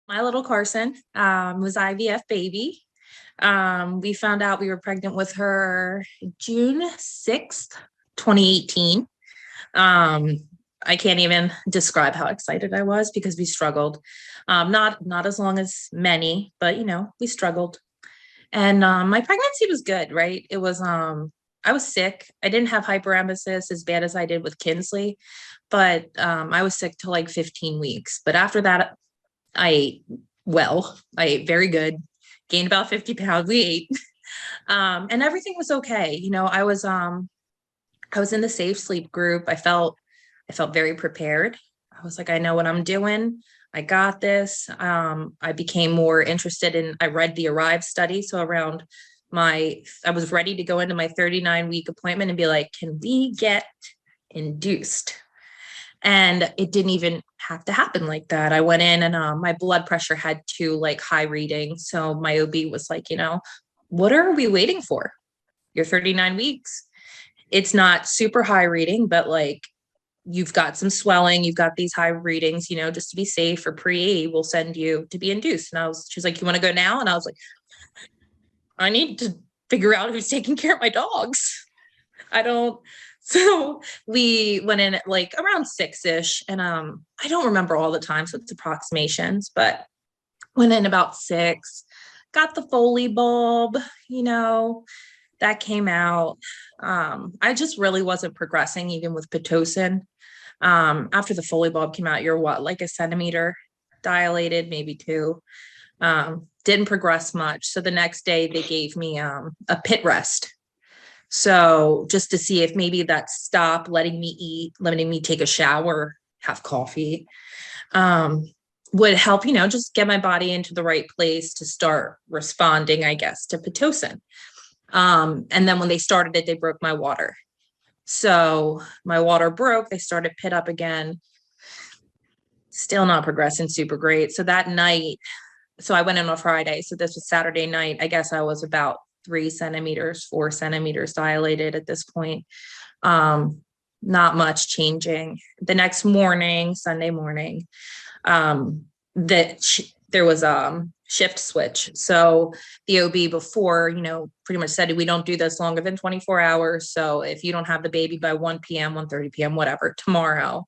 My little Carsen was IVF baby. We found out we were pregnant with her June 6th, 2018. Um, I can't even describe how excited I was because we struggled. Not as long as many, but we struggled. And my pregnancy was good, right? I was sick. I didn't have hyperemesis as bad as I did with Kinsley, but I was sick till like 15 weeks. But after that, I ate well. I ate very good, gained about 50 pounds. We ate. And everything was okay. I was in the safe sleep group. I felt very prepared. I was like, I know what I'm doing. I got this. I became more interested I read the Arrive study. So I was ready to go into my 39-week appointment and be like, can we get induced? And it didn't even have to happen like that. I went in and my blood pressure had two like high readings. So my OB was like, what are we waiting for? You're 39 weeks. It's not super high reading, but like you've got some swelling, you've got these high readings, just to be safe for pre-A, we'll send you to be induced. And she was like, you want to go now? And I was like, I need to figure out who's taking care of my dogs. I don't. So we went in at like around 6-ish. And I don't remember all the time, so it's approximations, but went in about 6, got the Foley bulb, that came out. I just really wasn't progressing even with Pitocin. After the Foley bulb came out, you're what, like a centimeter dilated, maybe 2. Didn't progress much. So the next day they gave me a pit rest. So just to see if maybe that stopped letting me eat, letting me take a shower, have coffee, would help, just get my body into the right place to start responding, I guess, to Pitocin. And then when they started it, they broke my water. So my water broke, they started pit up again. Still not progressing super great. So that night, so I went in on Friday. So this was Saturday night. I guess I was about 3 centimeters, 4 centimeters dilated at this point. Not much changing. The next morning, Sunday morning, there was shift switch. So the OB before, pretty much said, we don't do this longer than 24 hours. So if you don't have the baby by 1 p.m., 1:30 p.m., whatever, tomorrow,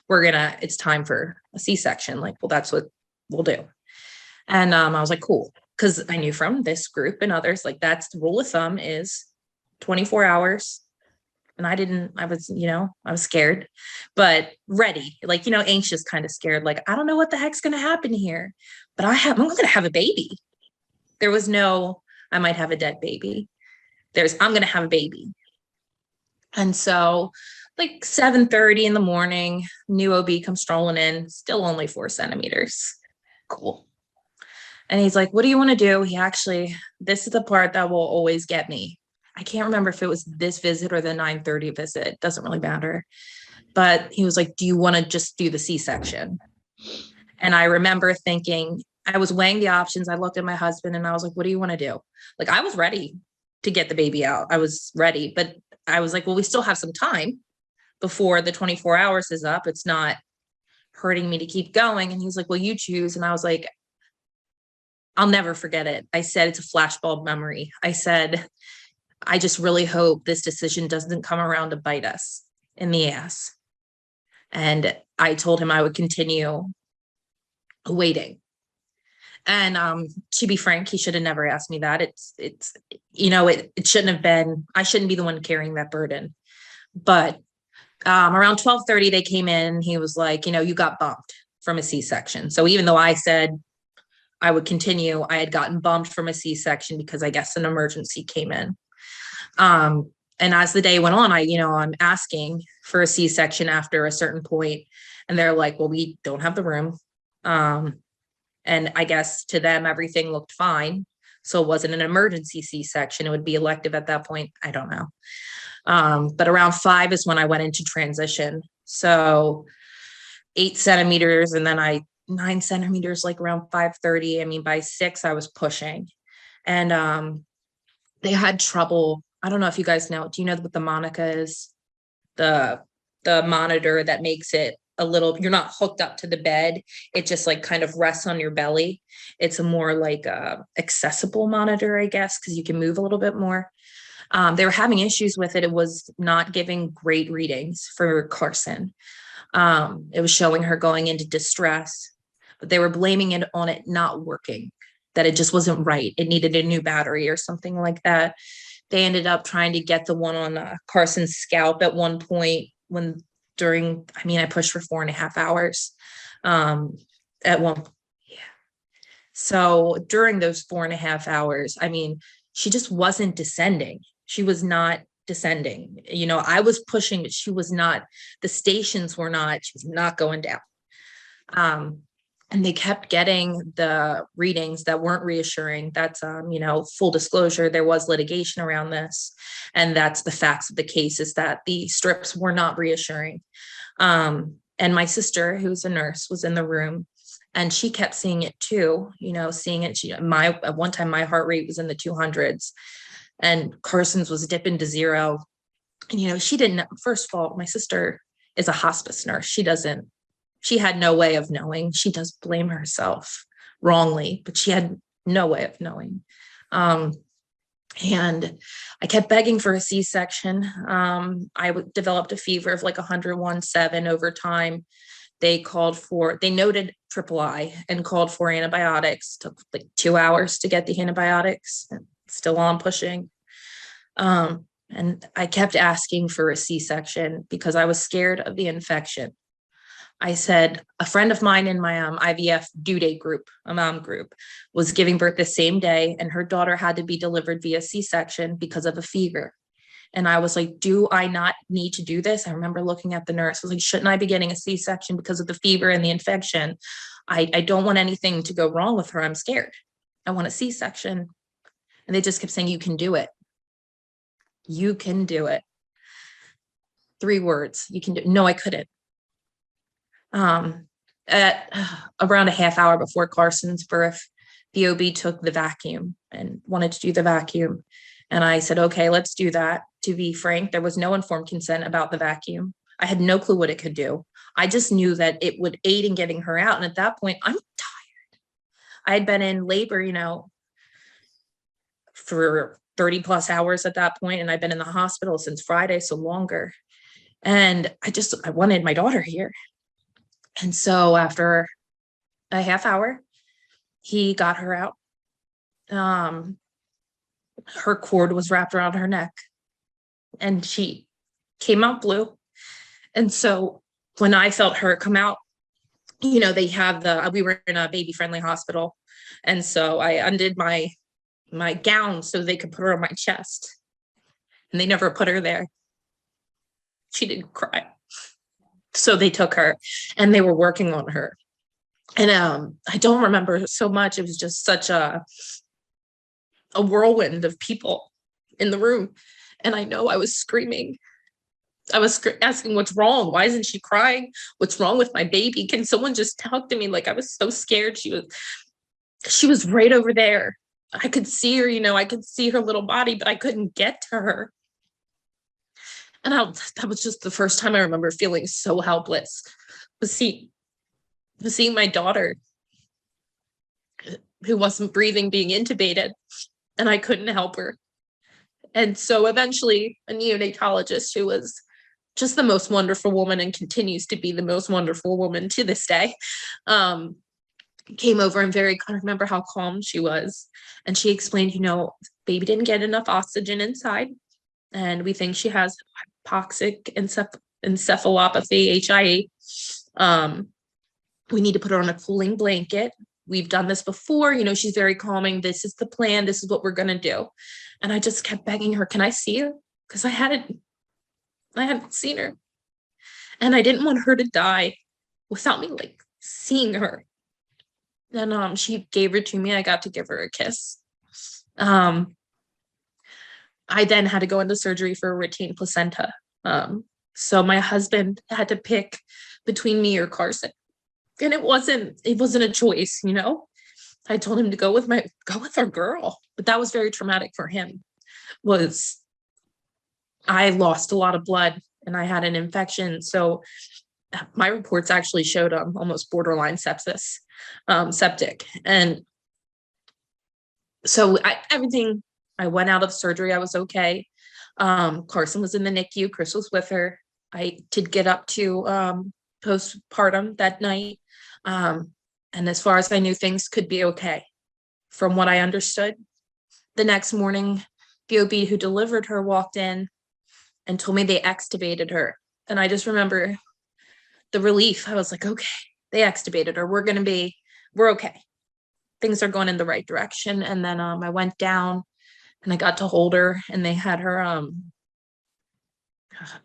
it's time for a C-section. Like, well, that's what we'll do. And I was like, cool. Because I knew from this group and others, like that's the rule of thumb is 24 hours. And I was scared, but ready, like, anxious, kind of scared. Like, I don't know what the heck's going to happen here, but I'm going to have a baby. There was no, I might have a dead baby. I'm going to have a baby. And so like 7:30 in the morning, new OB comes strolling in, still only 4 centimeters. Cool. And he's like, what do you want to do? This is the part that will always get me. I can't remember if it was this visit or the 9:30 visit. It doesn't really matter. But he was like, do you want to just do the C-section? And I remember thinking, I was weighing the options. I looked at my husband and I was like, what do you want to do? Like, I was ready to get the baby out. I was ready. But I was like, well, we still have some time before the 24 hours is up. It's not hurting me to keep going. And he was like, well, you choose. And I was like, I'll never forget it. I said, it's a flashbulb memory. I said, I just really hope this decision doesn't come around to bite us in the ass. And I told him I would continue waiting. And to be frank, he should have never asked me that. It shouldn't have been, I shouldn't be the one carrying that burden. But around 12:30, they came in. He was like, you got bumped from a C-section. So even though I said I would continue, I had gotten bumped from a C-section because I guess an emergency came in. And as the day went on, I'm asking for a C-section after a certain point, and they're like, well, we don't have the room. And I guess to them, everything looked fine. So it wasn't an emergency C-section. It would be elective at that point. I don't know. But around 5 is when I went into transition. So 8 centimeters, and then 9 centimeters, like around 5:30. I mean, by 6, I was pushing. And they had trouble. I don't know if you guys know. Do you know what the Monica is? The monitor that makes it a little, you're not hooked up to the bed. It just like kind of rests on your belly. It's a more like accessible monitor, I guess, because you can move a little bit more. They were having issues with it. It was not giving great readings for Carsen. It was showing her going into distress, but they were blaming it on it not working, that it just wasn't right. It needed a new battery or something like that. They ended up trying to get the one on Carsen's scalp at one point I pushed for 4.5 hours. At one, yeah. So during those 4.5 hours, she just wasn't descending. She was not descending. I was pushing, but she was not, the stations were not, she was not going down. And they kept getting the readings that weren't reassuring. That's, full disclosure, there was litigation around this. And that's the facts of the case, is that the strips were not reassuring. And my sister, who's a nurse, was in the room, and she kept seeing it too, seeing it. At one time, my heart rate was in the 200s, and Carsen's was dipping to 0. And, she didn't, first of all, my sister is a hospice nurse. She had no way of knowing. She does blame herself wrongly, but she had no way of knowing. And I kept begging for a C-section. I developed a fever of like 101.7 over time. They noted III and called for antibiotics. Took like 2 hours to get the antibiotics. Still on pushing. And I kept asking for a C-section because I was scared of the infection. I said, a friend of mine in my IVF due date group, a mom group, was giving birth the same day, and her daughter had to be delivered via C-section because of a fever. And I was like, do I not need to do this? I remember looking at the nurse. I was like, shouldn't I be getting a C-section because of the fever and the infection? I don't want anything to go wrong with her. I'm scared. I want a C-section. And they just kept saying, you can do it. You can do it. 3 words. You can do it. No, I couldn't. At around a half hour before Carsen's birth, the OB took the vacuum and wanted to do the vacuum. And I said, okay, let's do that. To be frank, there was no informed consent about the vacuum. I had no clue what it could do. I just knew that it would aid in getting her out. And at that point, I'm tired. I had been in labor, for 30 plus hours at that point. And I've been in the hospital since Friday, so longer. And I wanted my daughter here. And so after a half hour, he got her out. Her cord was wrapped around her neck, and she came out blue. And so when I felt her come out, they have we were in a baby friendly hospital. And so I undid my gown so they could put her on my chest, and they never put her there. She didn't cry. So they took her, and they were working on her. And I don't remember so much. It was just such a whirlwind of people in the room. And I know I was screaming. I was asking, what's wrong? Why isn't she crying? What's wrong with my baby? Can someone just talk to me? Like, I was so scared. She was right over there. I could see her, I could see her little body, but I couldn't get to her. And that was just the first time I remember feeling so helpless, was seeing my daughter, who wasn't breathing, being intubated, and I couldn't help her. And so eventually a neonatologist, who was just the most wonderful woman and continues to be the most wonderful woman to this day, came over, and I remember how calm she was. And she explained, baby didn't get enough oxygen inside, and we think she has hypoxic encephalopathy, HIE. We need to put her on a cooling blanket. We've done this before. She's very calming. This is the plan. This is what we're going to do. And I just kept begging her, can I see her? Because I hadn't seen her. And I didn't want her to die without me seeing her. And she gave her to me. I got to give her a kiss. I then had to go into surgery for a retained placenta. So my husband had to pick between me or Carsen. And it wasn't a choice, I told him to go with our girl. But that was very traumatic for him. I lost a lot of blood, and I had an infection. So my reports actually showed almost borderline sepsis, septic. And so I went out of surgery. I was okay. Carsen was in the NICU. Chris was with her. I did get up to postpartum that night. And as far as I knew, things could be okay. From what I understood, the next morning, the OB who delivered her walked in and told me they extubated her. And I just remember the relief. I was like, okay, they extubated her. We're okay. Things are going in the right direction. And then I went down and I got to hold her, and they had her an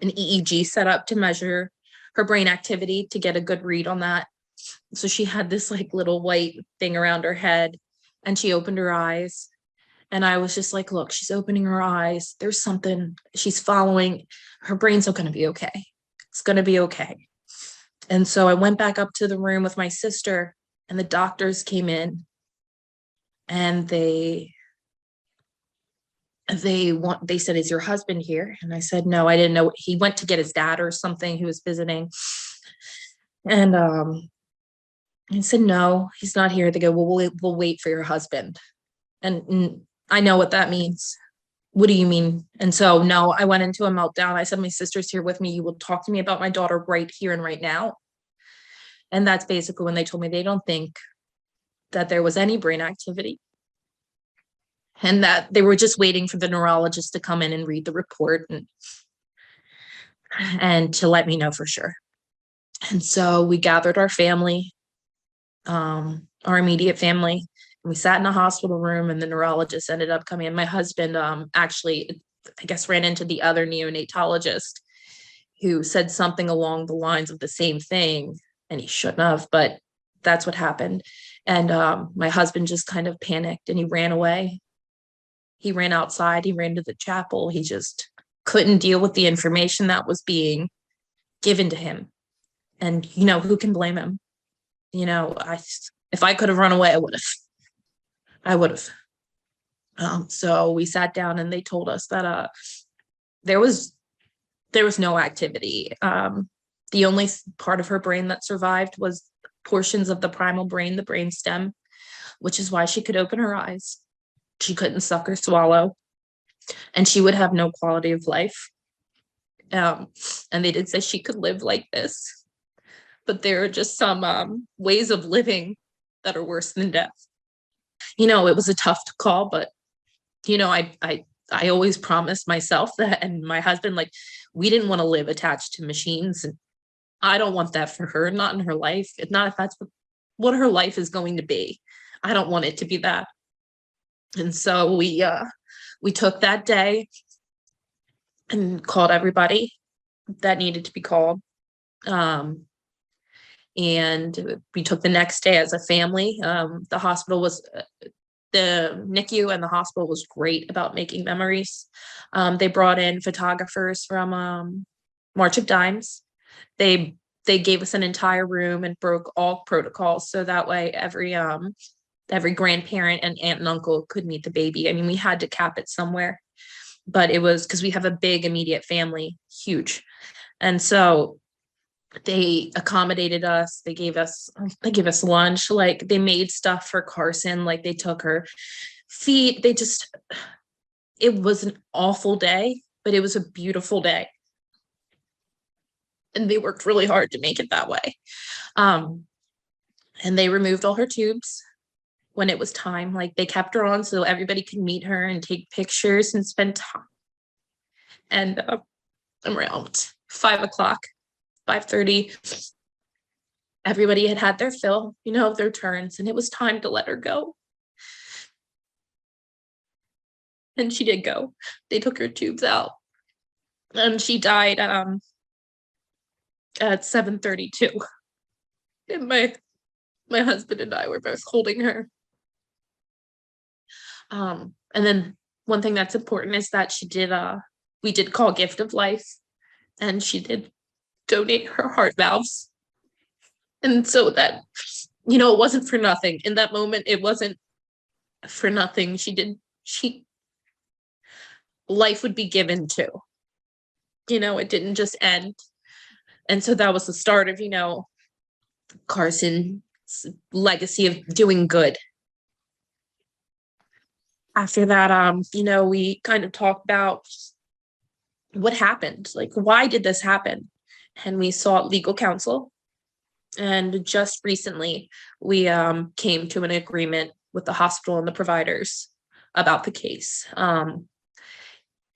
EEG set up to measure her brain activity to get a good read on that. So she had this like little white thing around her head, and she opened her eyes. And I was just like, look, she's opening her eyes. There's something she's following. Her brain's going to be okay. It's going to be okay. And so I went back up to the room with my sister, and the doctors came in, and they said, is your husband here? And I said, no, I didn't know. He went to get his dad or something who was visiting. And I said, no, he's not here. They go, well, we'll wait for your husband. And I know what that means. What do you mean? And so, no, I went into a meltdown. I said, my sister's here with me. You will talk to me about my daughter right here and right now. And that's basically when they told me they don't think that there was any brain activity, and that they were just waiting for the neurologist to come in and read the report and to let me know for sure. And so we gathered our family, our immediate family, and we sat in a hospital room, and the neurologist ended up coming in. My husband actually, I guess, ran into the other neonatologist who said something along the lines of the same thing, and he shouldn't have, but that's what happened. And my husband just kind of panicked, and he ran away. He ran outside. He ran to the chapel. He just couldn't deal with the information that was being given to him. And, who can blame him? If I could have run away, I would have. So we sat down, and they told us that there was no activity. The only part of her brain that survived was portions of the primal brain, the brain stem, which is why she could open her eyes. She couldn't suck or swallow, and she would have no quality of life. And they did say she could live like this, but there are just some ways of living that are worse than death. It was a tough call, but I always promised myself that, and my husband, like, we didn't want to live attached to machines, and I don't want that for her, not in her life. It's not if that's what her life is going to be. I don't want it to be that. And so we took that day and called everybody that needed to be called. And we took the next day as a family. The NICU and the hospital was great about making memories. They brought in photographers from March of Dimes. They gave us an entire room and broke all protocols, so that way every grandparent and aunt and uncle could meet the baby. I mean, we had to cap it somewhere, but it was because we have a big immediate family, huge. And so they accommodated us. They gave us lunch. Like, they made stuff for Carsen. Like, they took her feet. It was an awful day, but it was a beautiful day. And they worked really hard to make it that way. And they removed all her tubes when it was time. Like, they kept her on so everybody could meet her and take pictures and spend time. And around 5:00, 5:30, everybody had their fill, of their turns, and it was time to let her go. And she did go. They took her tubes out, and she died at 7:32. And my husband and I were both holding her. And then one thing that's important is that we did call gift of life, and she did donate her heart valves. And so that, it wasn't for nothing. In that moment, it wasn't for nothing. Life would be given to, it didn't just end. And so that was the start of, Carsen's legacy of doing good. After that, we kind of talked about what happened, like, why did this happen? And we sought legal counsel. And just recently, we came to an agreement with the hospital and the providers about the case.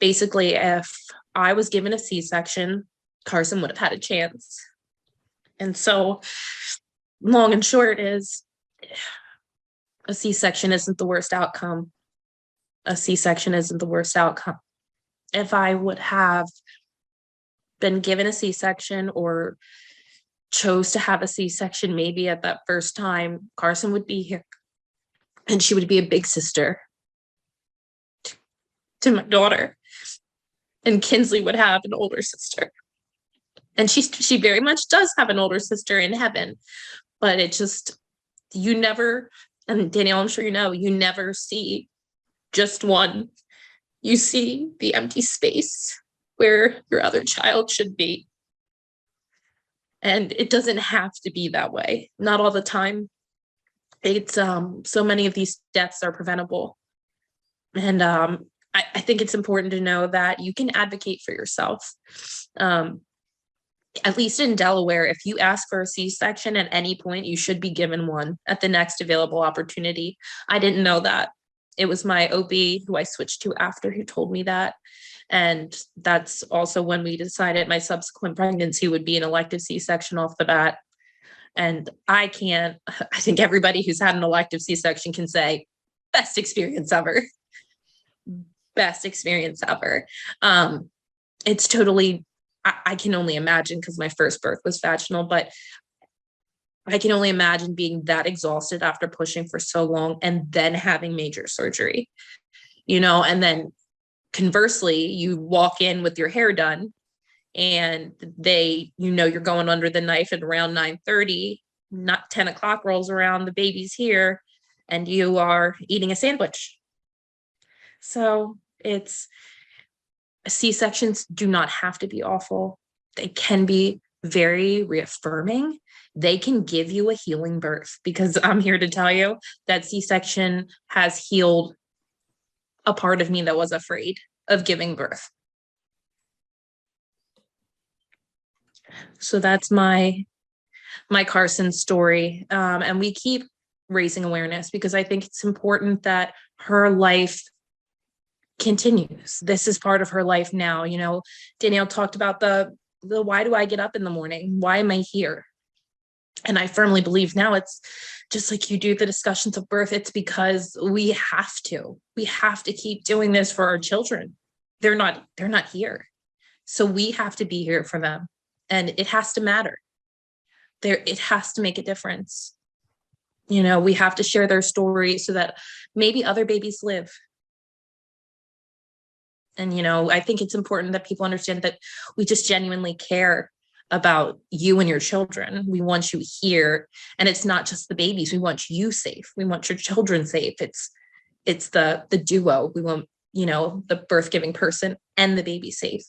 Basically, if I was given a C-section, Carsen would have had a chance. And so, long and short is, a C-section isn't the worst outcome. A C-section isn't the worst outcome. If I would have been given a C-section or chose to have a C-section, maybe at that first time, Carsen would be here and she would be a big sister to my daughter. And Kinsley would have an older sister. And she very much does have an older sister in heaven, but it just, you never, and Danielle, I'm sure you never see just one. You see the empty space where your other child should be. And it doesn't have to be that way. Not all the time. It's so many of these deaths are preventable. And I think it's important to know that you can advocate for yourself. At least in Delaware, if you ask for a C-section at any point, you should be given one at the next available opportunity. I didn't know that. It was my OB who I switched to after who told me that. And that's also when we decided my subsequent pregnancy would be an elective C-section off the bat. And I think everybody who's had an elective C-section can say, best experience ever. Best experience ever. It's totally, I can only imagine, because my first birth was vaginal, but I can only imagine being that exhausted after pushing for so long and then having major surgery, and then conversely, you walk in with your hair done and you're going under the knife at around 9:30, not 10 o'clock rolls around, the baby's here and you are eating a sandwich. So C-sections do not have to be awful. They can be very reaffirming. They can give you a healing birth, because I'm here to tell you that C-section has healed a part of me that was afraid of giving birth. So that's my Carsen story. And we keep raising awareness because I think it's important that her life continues. This is part of her life now. Danielle talked about the why do I get up in the morning? Why am I here? And I firmly believe now it's just like you do the discussions of birth. It's because we have to keep doing this for our children. They're not here. So we have to be here for them, and it has to matter. It has to make a difference. We have to share their story so that maybe other babies live. And, I think it's important that people understand that we just genuinely care about you and your children. We want you here. And it's not just the babies. We want you safe. We want your children safe. It's the duo. We want, the birth giving person and the baby safe.